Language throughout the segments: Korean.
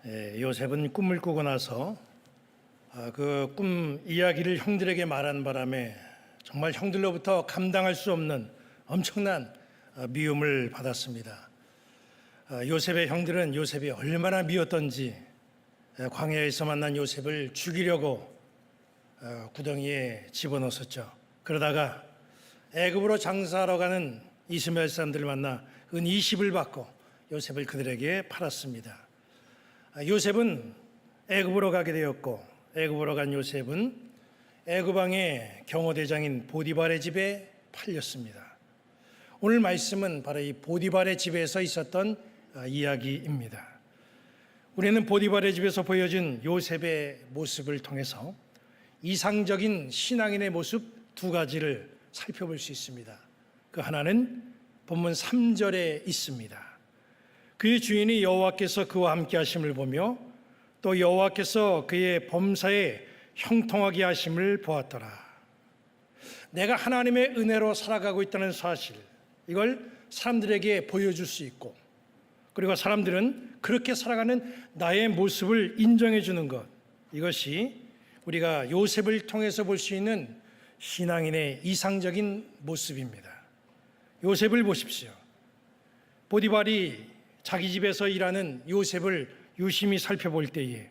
요셉은 꿈을 꾸고 나서 그 꿈 이야기를 형들에게 말한 바람에 정말 형들로부터 감당할 수 없는 엄청난 미움을 받았습니다. 요셉의 형들은 요셉이 얼마나 미웠던지 광야에서 만난 요셉을 죽이려고 구덩이에 집어넣었죠. 그러다가 애굽으로 장사하러 가는 이스마엘 사람들을 만나 은 20을 받고 요셉을 그들에게 팔았습니다. 요셉은 애굽으로 가게 되었고, 애굽으로 간 요셉은 애굽 왕의 경호대장인 보디발의 집에 팔렸습니다. 오늘 말씀은 바로 이 보디발의 집에서 있었던 이야기입니다. 우리는 보디발의 집에서 보여준 요셉의 모습을 통해서 이상적인 신앙인의 모습 두 가지를 살펴볼 수 있습니다. 그 하나는 본문 3절에 있습니다. 그의 주인이 여호와께서 그와 함께 하심을 보며 또 여호와께서 그의 범사에 형통하게 하심을 보았더라. 내가 하나님의 은혜로 살아가고 있다는 사실, 이걸 사람들에게 보여줄 수 있고, 그리고 사람들은 그렇게 살아가는 나의 모습을 인정해 주는 것, 이것이 우리가 요셉을 통해서 볼 수 있는 신앙인의 이상적인 모습입니다. 요셉을 보십시오. 보디발이 자기 집에서 일하는 요셉을 유심히 살펴볼 때에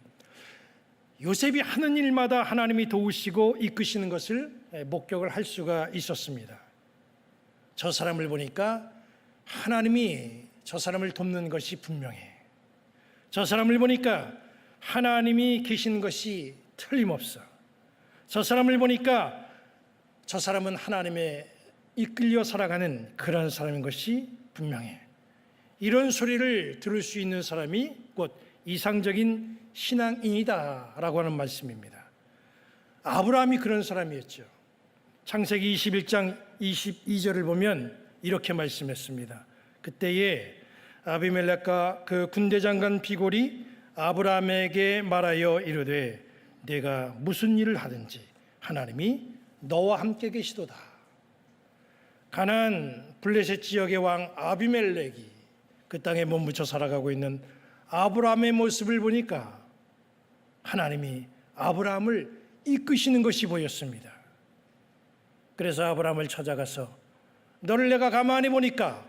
요셉이 하는 일마다 하나님이 도우시고 이끄시는 것을 목격을 할 수가 있었습니다. 저 사람을 보니까 하나님이 저 사람을 돕는 것이 분명해. 저 사람을 보니까 하나님이 계신 것이 틀림없어. 저 사람을 보니까 저 사람은 하나님의 이끌려 살아가는 그런 사람인 것이 분명해. 이런 소리를 들을 수 있는 사람이 곧 이상적인 신앙인이다 라고 하는 말씀입니다. 아브라함이 그런 사람이었죠. 창세기 21장 22절을 보면 이렇게 말씀했습니다. 그때에 아비멜렉과 그 군대장관 비골이 아브라함에게 말하여 이르되 네가 무슨 일을 하든지 하나님이 너와 함께 계시도다. 가나안 블레셋 지역의 왕 아비멜렉이 그 땅에 몸부쳐 살아가고 있는 아브라함의 모습을 보니까 하나님이 아브라함을 이끄시는 것이 보였습니다. 그래서 아브라함을 찾아가서 너를 내가 가만히 보니까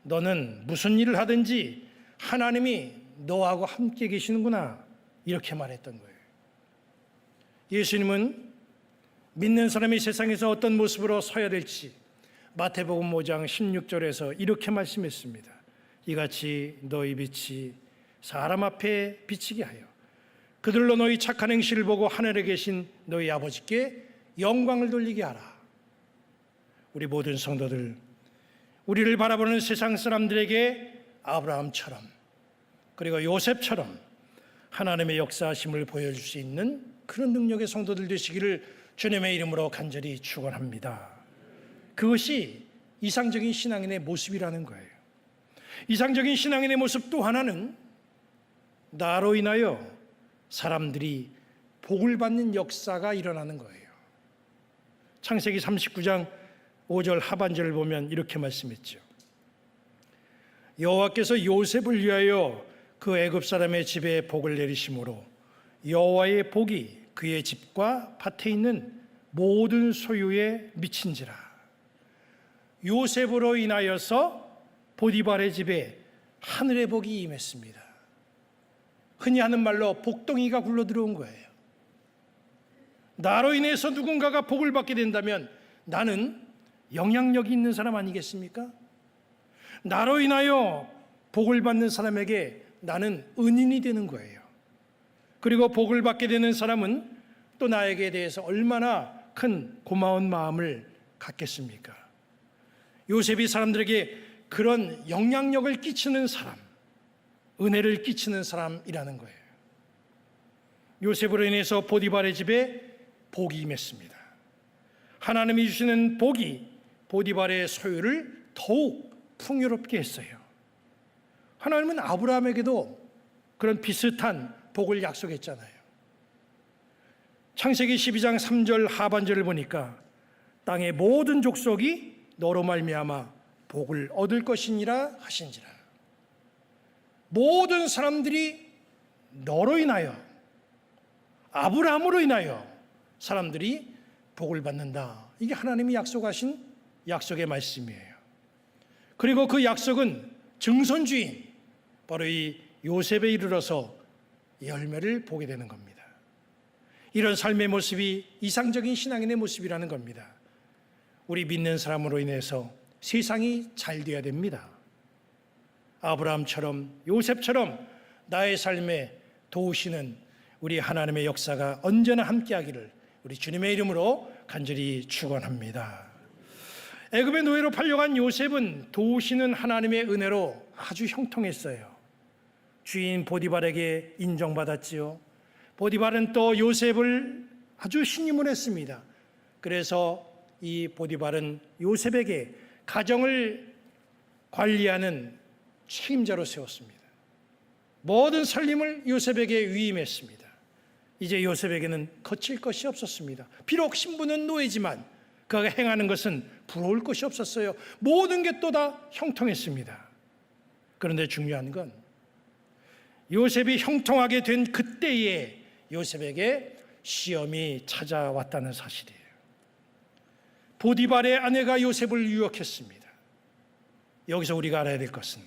너는 무슨 일을 하든지 하나님이 너하고 함께 계시는구나, 이렇게 말했던 거예요. 예수님은 믿는 사람이 세상에서 어떤 모습으로 서야 될지 마태복음 5장 16절에서 이렇게 말씀했습니다. 이같이 너희 빛이 사람 앞에 비치게 하여 그들로 너희 착한 행실을 보고 하늘에 계신 너희 아버지께 영광을 돌리게 하라. 우리 모든 성도들, 우리를 바라보는 세상 사람들에게 아브라함처럼 그리고 요셉처럼 하나님의 역사하심을 보여줄 수 있는 그런 능력의 성도들 되시기를 주님의 이름으로 간절히 축원합니다. 그것이 이상적인 신앙인의 모습이라는 거예요. 이상적인 신앙인의 모습 또 하나는 나로 인하여 사람들이 복을 받는 역사가 일어나는 거예요. 창세기 39장 5절 하반절을 보면 이렇게 말씀했죠. 여호와께서 요셉을 위하여 그 애굽 사람의 집에 복을 내리심으로 여호와의 복이 그의 집과 밭에 있는 모든 소유에 미친지라. 요셉으로 인하여서 보디발의 집에 하늘의 복이 임했습니다. 흔히 하는 말로 복덩이가 굴러 들어온 거예요. 나로 인해서 누군가가 복을 받게 된다면 나는 영향력이 있는 사람 아니겠습니까? 나로 인하여 복을 받는 사람에게 나는 은인이 되는 거예요. 그리고 복을 받게 되는 사람은 또 나에게 대해서 얼마나 큰 고마운 마음을 갖겠습니까? 요셉이 사람들에게 그런 영향력을 끼치는 사람, 은혜를 끼치는 사람이라는 거예요. 요셉으로 인해서 보디발의 집에 복이 임했습니다. 하나님이 주시는 복이 보디발의 소유를 더욱 풍요롭게 했어요. 하나님은 아브라함에게도 그런 비슷한 복을 약속했잖아요. 창세기 12장 3절 하반절을 보니까 땅의 모든 족속이 너로 말미암아 복을 얻을 것이니라 하신지라. 모든 사람들이 너로 인하여, 아브라함으로 인하여 사람들이 복을 받는다. 이게 하나님이 약속하신 약속의 말씀이에요. 그리고 그 약속은 증손주인 바로 이 요셉에 이르러서 열매를 보게 되는 겁니다. 이런 삶의 모습이 이상적인 신앙인의 모습이라는 겁니다. 우리 믿는 사람으로 인해서 세상이 잘 되어야 됩니다. 아브라함처럼 요셉처럼 나의 삶에 도우시는 우리 하나님의 역사가 언제나 함께하기를 우리 주님의 이름으로 간절히 축원합니다. 애굽의 노예로 팔려간 요셉은 도우시는 하나님의 은혜로 아주 형통했어요. 주인 보디발에게 인정받았지요. 보디발은 또 요셉을 아주 신임을 했습니다. 그래서 이 보디발은 요셉에게 가정을 관리하는 책임자로 세웠습니다. 모든 살림을 요셉에게 위임했습니다. 이제 요셉에게는 거칠 것이 없었습니다. 비록 신부는 노예지만 그가 행하는 것은 부러울 것이 없었어요. 모든 게 또 다 형통했습니다. 그런데 중요한 건 요셉이 형통하게 된 그때에 요셉에게 시험이 찾아왔다는 사실이에요. 보디발의 아내가 요셉을 유혹했습니다. 여기서 우리가 알아야 될 것은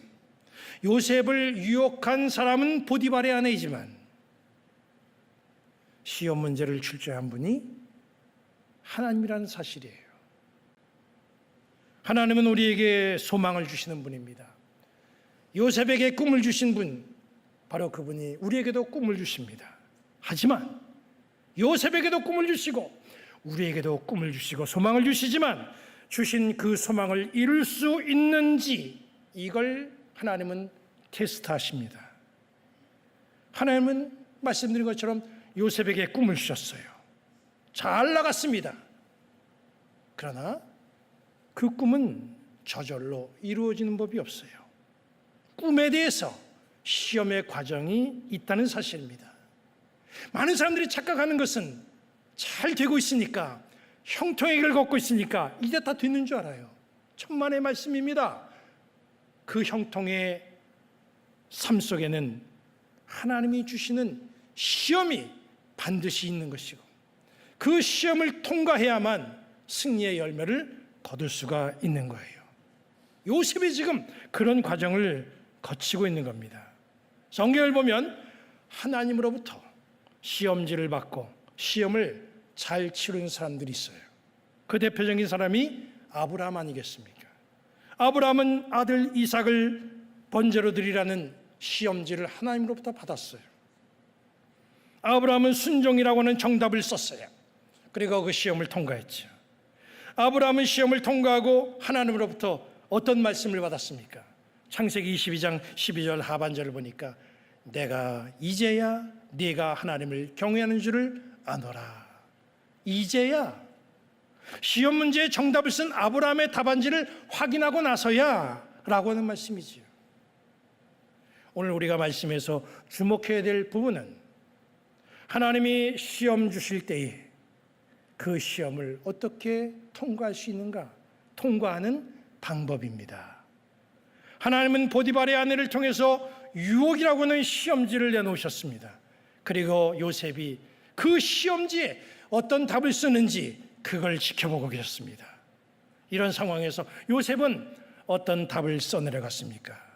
요셉을 유혹한 사람은 보디발의 아내이지만 시험 문제를 출제한 분이 하나님이라는 사실이에요. 하나님은 우리에게 소망을 주시는 분입니다. 요셉에게 꿈을 주신 분, 바로 그분이 우리에게도 꿈을 주십니다. 하지만 요셉에게도 꿈을 주시고 우리에게도 꿈을 주시고 소망을 주시지만 주신 그 소망을 이룰 수 있는지 이걸 하나님은 테스트하십니다. 하나님은 말씀드린 것처럼 요셉에게 꿈을 주셨어요. 잘 나갔습니다. 그러나 그 꿈은 저절로 이루어지는 법이 없어요. 꿈에 대해서 시험의 과정이 있다는 사실입니다. 많은 사람들이 착각하는 것은 잘 되고 있으니까, 형통의 길을 걷고 있으니까 이제 다 되는 줄 알아요. 천만의 말씀입니다. 그 형통의 삶 속에는 하나님이 주시는 시험이 반드시 있는 것이고 그 시험을 통과해야만 승리의 열매를 거둘 수가 있는 거예요. 요셉이 지금 그런 과정을 거치고 있는 겁니다. 성경을 보면 하나님으로부터 시험지를 받고 시험을 잘 치르는 사람들이 있어요. 그 대표적인 사람이 아브라함 아니겠습니까? 아브라함은 아들 이삭을 번제로 드리라는 시험지를 하나님으로부터 받았어요. 아브라함은 순종이라고 하는 정답을 썼어요. 그리고 그 시험을 통과했죠. 아브라함은 시험을 통과하고 하나님으로부터 어떤 말씀을 받았습니까? 창세기 22장 12절 하반절을 보니까 내가 이제야 네가 하나님을 경외하는 줄을 아노라. 이제야 시험 문제의 정답을 쓴 아브라함의 답안지를 확인하고 나서야 라고 하는 말씀이지요. 오늘 우리가 말씀에서 주목해야 될 부분은 하나님이 시험 주실 때에 그 시험을 어떻게 통과할 수 있는가, 통과하는 방법입니다. 하나님은 보디발의 아내를 통해서 유혹이라고 하는 시험지를 내놓으셨습니다. 그리고 요셉이 그 시험지에 어떤 답을 쓰는지 그걸 지켜보고 계셨습니다. 이런 상황에서 요셉은 어떤 답을 써내려갔습니까?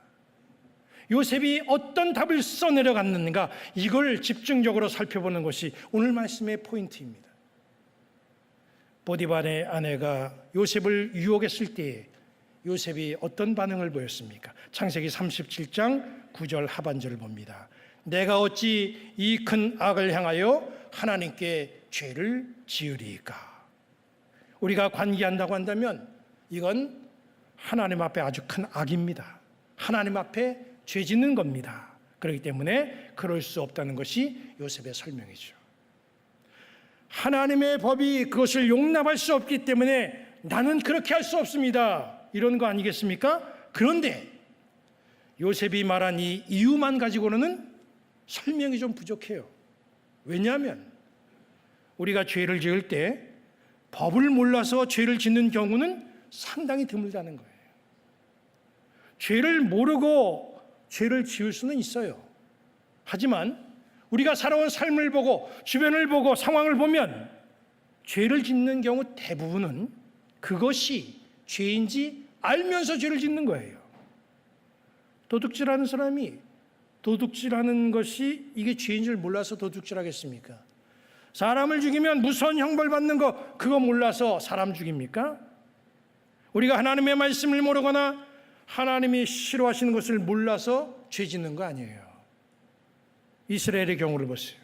요셉이 어떤 답을 써내려갔는가, 이걸 집중적으로 살펴보는 것이 오늘 말씀의 포인트입니다. 보디발의 아내가 요셉을 유혹했을 때에 요셉이 어떤 반응을 보였습니까? 창세기 37장 9절 하반절을 봅니다. 내가 어찌 이 큰 악을 향하여 하나님께 죄를 지으리까? 우리가 관계한다고 한다면 이건 하나님 앞에 아주 큰 악입니다. 하나님 앞에 죄 짓는 겁니다. 그렇기 때문에 그럴 수 없다는 것이 요셉의 설명이죠. 하나님의 법이 그것을 용납할 수 없기 때문에 나는 그렇게 할 수 없습니다. 이런 거 아니겠습니까? 그런데 요셉이 말한 이 이유만 가지고는 설명이 좀 부족해요. 왜냐하면 우리가 죄를 지을 때 법을 몰라서 죄를 짓는 경우는 상당히 드물다는 거예요. 죄를 모르고 죄를 지을 수는 있어요. 하지만 우리가 살아온 삶을 보고 주변을 보고 상황을 보면 죄를 짓는 경우 대부분은 그것이 죄인지 알면서 죄를 짓는 거예요. 도둑질하는 사람이 도둑질하는 것이 이게 죄인 줄 몰라서 도둑질하겠습니까? 사람을 죽이면 무서운 형벌 받는 거 그거 몰라서 사람 죽입니까? 우리가 하나님의 말씀을 모르거나 하나님이 싫어하시는 것을 몰라서 죄 짓는 거 아니에요. 이스라엘의 경우를 보세요.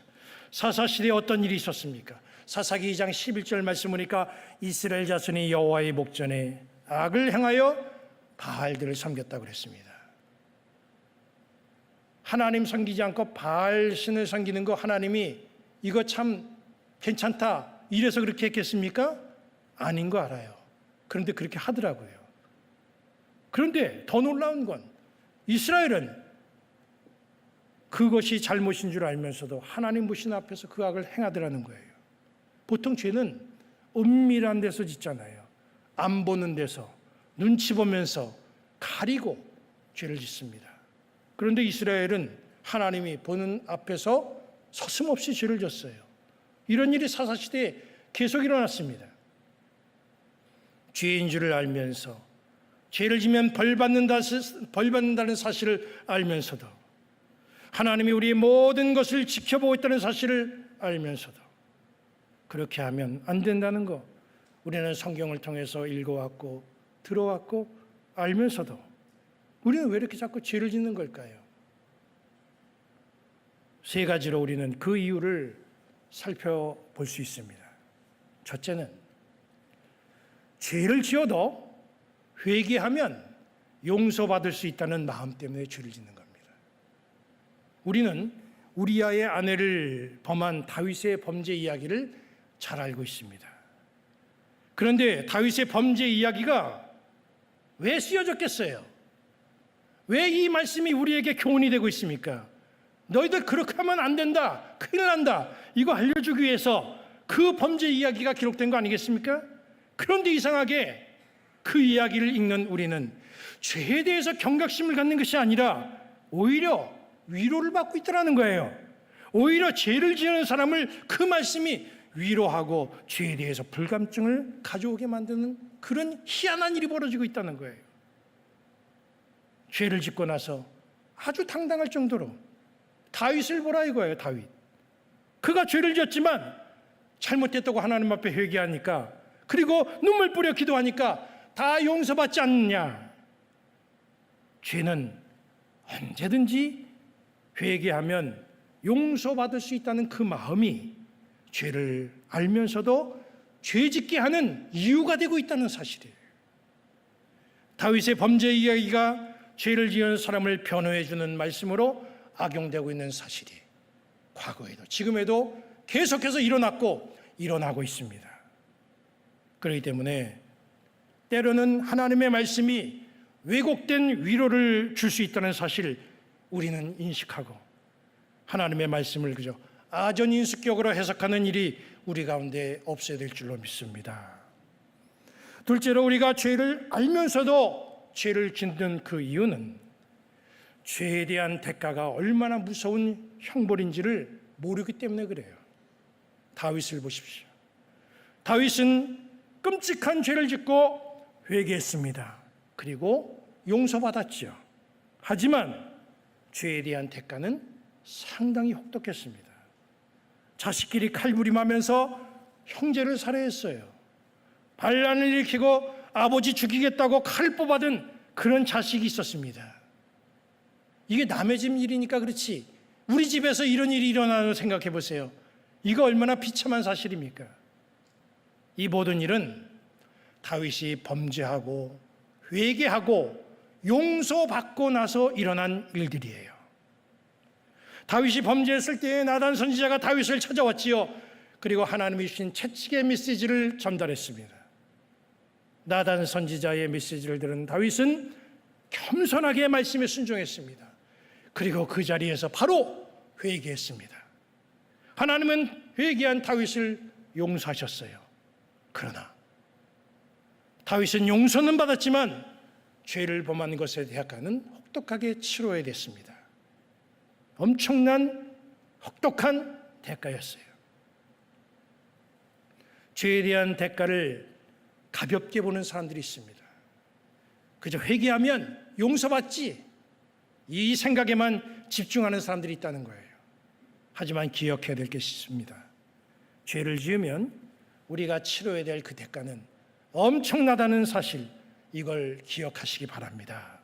사사시대에 어떤 일이 있었습니까? 사사기 2장 11절 말씀 보니까 이스라엘 자손이 여호와의 목전에 악을 행하여 바알들을 섬겼다고 그랬습니다. 하나님 섬기지 않고 바알 신을 섬기는 거 하나님이 이거 참 괜찮다 이래서 그렇게 했겠습니까? 아닌 거 알아요. 그런데 그렇게 하더라고요. 그런데 더 놀라운 건 이스라엘은 그것이 잘못인 줄 알면서도 하나님 보시는 앞에서 그 악을 행하더라는 거예요. 보통 죄는 은밀한 데서 짓잖아요. 안 보는 데서 눈치 보면서 가리고 죄를 짓습니다. 그런데 이스라엘은 하나님이 보는 앞에서 서슴없이 죄를 졌어요. 이런 일이 사사시대에 계속 일어났습니다. 죄인 줄을 알면서 죄를 지면 벌 받는다는 사실을 알면서도 하나님이 우리의 모든 것을 지켜보고 있다는 사실을 알면서도 그렇게 하면 안 된다는 거 우리는 성경을 통해서 읽어왔고 들어왔고 알면서도 우리는 왜 이렇게 자꾸 죄를 짓는 걸까요? 세 가지로 우리는 그 이유를 살펴볼 수 있습니다. 첫째는 죄를 지어도 회개하면 용서받을 수 있다는 마음 때문에 죄를 짓는 겁니다. 우리는 우리아의 아내를 범한 다윗의 범죄 이야기를 잘 알고 있습니다. 그런데 다윗의 범죄 이야기가 왜 쓰여졌겠어요? 왜 이 말씀이 우리에게 교훈이 되고 있습니까? 너희들 그렇게 하면 안 된다, 큰일 난다, 이거 알려주기 위해서 그 범죄 이야기가 기록된 거 아니겠습니까? 그런데 이상하게 그 이야기를 읽는 우리는 죄에 대해서 경각심을 갖는 것이 아니라 오히려 위로를 받고 있다는 거예요. 오히려 죄를 지은 사람을 그 말씀이 위로하고 죄에 대해서 불감증을 가져오게 만드는 그런 희한한 일이 벌어지고 있다는 거예요. 죄를 짓고 나서 아주 당당할 정도로 다윗을 보라 이거예요. 다윗. 그가 죄를 지었지만 잘못했다고 하나님 앞에 회개하니까 그리고 눈물 뿌려 기도하니까 다 용서받지 않느냐. 죄는 언제든지 회개하면 용서받을 수 있다는 그 마음이 죄를 알면서도 죄짓게 하는 이유가 되고 있다는 사실이에요. 다윗의 범죄 이야기가 죄를 지은 사람을 변호해 주는 말씀으로 악용되고 있는 사실이 과거에도 지금에도 계속해서 일어났고 일어나고 있습니다. 그렇기 때문에 때로는 하나님의 말씀이 왜곡된 위로를 줄 수 있다는 사실을 우리는 인식하고 하나님의 말씀을 그저 아전인수격으로 해석하는 일이 우리 가운데 없어야 될 줄로 믿습니다. 둘째로 우리가 죄를 알면서도 죄를 짓는 그 이유는 죄에 대한 대가가 얼마나 무서운 형벌인지를 모르기 때문에 그래요. 다윗을 보십시오. 다윗은 끔찍한 죄를 짓고 회개했습니다. 그리고 용서받았죠. 하지만 죄에 대한 대가는 상당히 혹독했습니다. 자식끼리 칼부림하면서 형제를 살해했어요. 반란을 일으키고 아버지 죽이겠다고 칼 뽑아든 그런 자식이 있었습니다. 이게 남의 집 일이니까 그렇지 우리 집에서 이런 일이 일어나는 생각해 보세요. 이거 얼마나 비참한 사실입니까? 이 모든 일은 다윗이 범죄하고 회개하고 용서받고 나서 일어난 일들이에요. 다윗이 범죄했을 때 나단 선지자가 다윗을 찾아왔지요. 그리고 하나님이 주신 채찍의 메시지를 전달했습니다. 나단 선지자의 메시지를 들은 다윗은 겸손하게 말씀에 순종했습니다. 그리고 그 자리에서 바로 회개했습니다. 하나님은 회개한 다윗을 용서하셨어요. 그러나 다윗은 용서는 받았지만 죄를 범한 것에 대하여는 혹독하게 치러야 됐습니다. 엄청난 혹독한 대가였어요. 죄에 대한 대가를 가볍게 보는 사람들이 있습니다. 그저 회개하면 용서받지, 이 생각에만 집중하는 사람들이 있다는 거예요. 하지만 기억해야 될 것이 있습니다. 죄를 지으면 우리가 치러야 될 그 대가는 엄청나다는 사실, 이걸 기억하시기 바랍니다.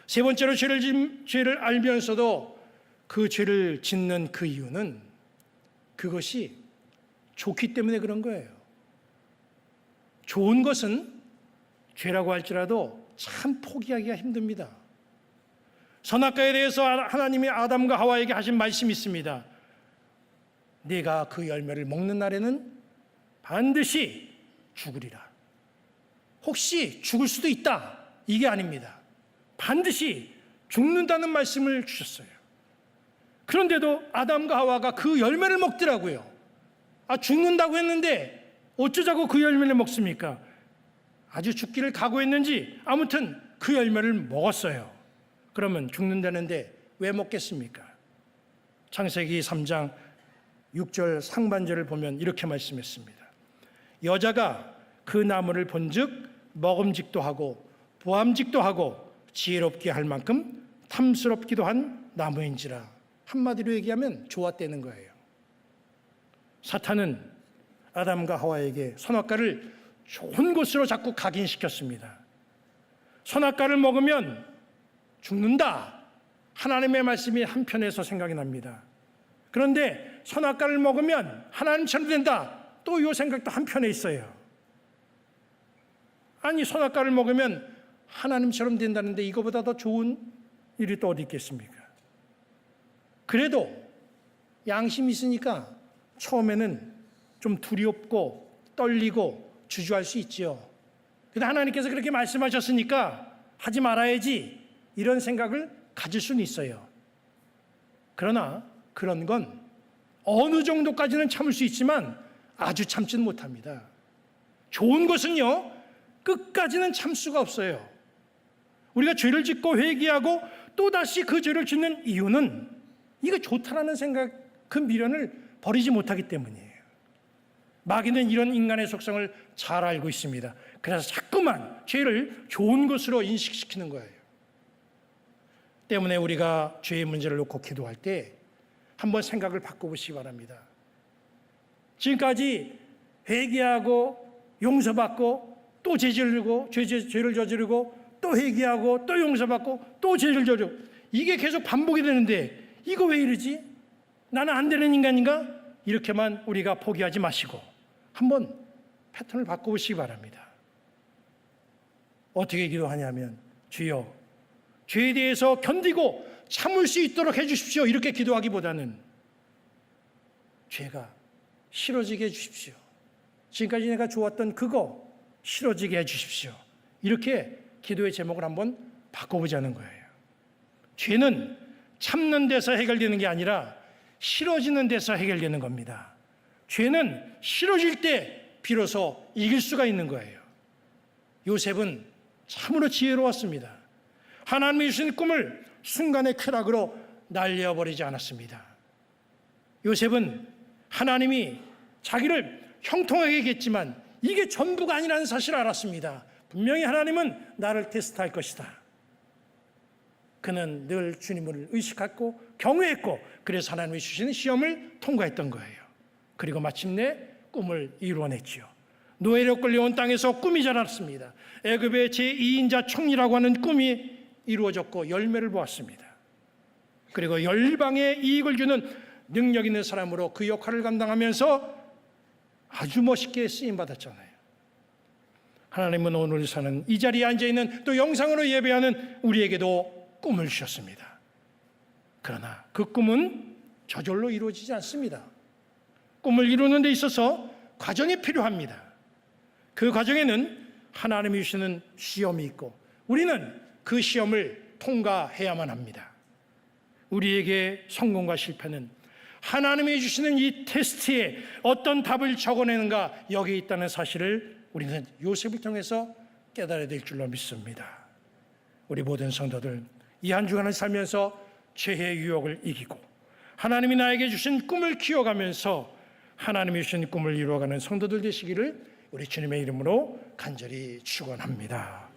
세 번째로 죄를 알면서도 그 죄를 짓는 그 이유는 그것이 좋기 때문에 그런 거예요. 좋은 것은 죄라고 할지라도 참 포기하기가 힘듭니다. 선악과에 대해서 하나님이 아담과 하와에게 하신 말씀이 있습니다. 네가 그 열매를 먹는 날에는 반드시 죽으리라. 혹시 죽을 수도 있다, 이게 아닙니다. 반드시 죽는다는 말씀을 주셨어요. 그런데도 아담과 하와가 그 열매를 먹더라고요. 죽는다고 했는데 어쩌자고 그 열매를 먹습니까? 아주 죽기를 각오했는지 아무튼 그 열매를 먹었어요. 그러면 죽는다는데 왜 먹겠습니까? 창세기 3장 6절 상반절을 보면 이렇게 말씀했습니다. 여자가 그 나무를 본즉 먹음직도 하고 보암직도 하고 지혜롭게 할 만큼 탐스럽기도 한 나무인지라. 한마디로 얘기하면 좋았다는 거예요. 사탄은 아담과 하와에게 선악과를 좋은 곳으로 자꾸 각인시켰습니다. 선악과를 먹으면 죽는다, 하나님의 말씀이 한편에서 생각이 납니다. 그런데 선악과를 먹으면 하나님처럼 된다, 또 이 생각도 한편에 있어요. 아니, 선악과를 먹으면 하나님처럼 된다는데 이거보다 더 좋은 일이 또 어디 있겠습니까? 그래도 양심이 있으니까 처음에는 좀 두렵고 떨리고 주저할 수 있죠. 그런데 하나님께서 그렇게 말씀하셨으니까 하지 말아야지, 이런 생각을 가질 수는 있어요. 그러나 그런 건 어느 정도까지는 참을 수 있지만 아주 참지는 못합니다. 좋은 것은요, 끝까지는 참 수가 없어요. 우리가 죄를 짓고 회개하고 또다시 그 죄를 짓는 이유는 이거 좋다라는 생각, 그 미련을 버리지 못하기 때문이에요. 마귀는 이런 인간의 속성을 잘 알고 있습니다. 그래서 자꾸만 죄를 좋은 것으로 인식시키는 거예요. 때문에 우리가 죄의 문제를 놓고 기도할 때 한번 생각을 바꿔보시기 바랍니다. 지금까지 회개하고 용서받고 또 죄를 저지르고 또 회개하고 또 용서받고 또 죄를 저지르고, 이게 계속 반복이 되는데 이거 왜 이러지? 나는 안 되는 인간인가? 이렇게만 우리가 포기하지 마시고 한번 패턴을 바꿔보시기 바랍니다. 어떻게 기도하냐면, 주여, 죄에 대해서 견디고 참을 수 있도록 해주십시오, 이렇게 기도하기보다는 죄가 싫어지게 해주십시오. 지금까지 내가 좋았던 그거 싫어지게 해주십시오. 이렇게 기도의 제목을 한번 바꿔보자는 거예요. 죄는 참는 데서 해결되는 게 아니라 싫어지는 데서 해결되는 겁니다. 죄는 싫어질 때 비로소 이길 수가 있는 거예요. 요셉은 참으로 지혜로웠습니다. 하나님이 주신 꿈을 순간의 쾌락으로 날려버리지 않았습니다. 요셉은 하나님이 자기를 형통하게 했지만 이게 전부가 아니라는 사실을 알았습니다. 분명히 하나님은 나를 테스트할 것이다. 그는 늘 주님을 의식하고 경외했고, 그래서 하나님이 주시는 시험을 통과했던 거예요. 그리고 마침내 꿈을 이루어냈지요. 노예로 끌려온 땅에서 꿈이 자랐습니다. 애굽의 제2인자 총리라고 하는 꿈이 이루어졌고 열매를 보았습니다. 그리고 열방에 이익을 주는 능력 있는 사람으로 그 역할을 감당하면서 아주 멋있게 쓰임받았잖아요. 하나님은 오늘 사는 이 자리에 앉아있는, 또 영상으로 예배하는 우리에게도 꿈을 주셨습니다. 그러나 그 꿈은 저절로 이루어지지 않습니다. 꿈을 이루는 데 있어서 과정이 필요합니다. 그 과정에는 하나님이 주시는 시험이 있고 우리는 그 시험을 통과해야만 합니다. 우리에게 성공과 실패는 하나님이 주시는 이 테스트에 어떤 답을 적어내는가, 여기에 있다는 사실을 우리는 요셉을 통해서 깨달아야 될 줄로 믿습니다. 우리 모든 성도들 이 한 주간을 살면서 죄의 유혹을 이기고 하나님이 나에게 주신 꿈을 키워가면서 하나님이 주신 꿈을 이루어가는 성도들 되시기를 우리 주님의 이름으로 간절히 축원합니다.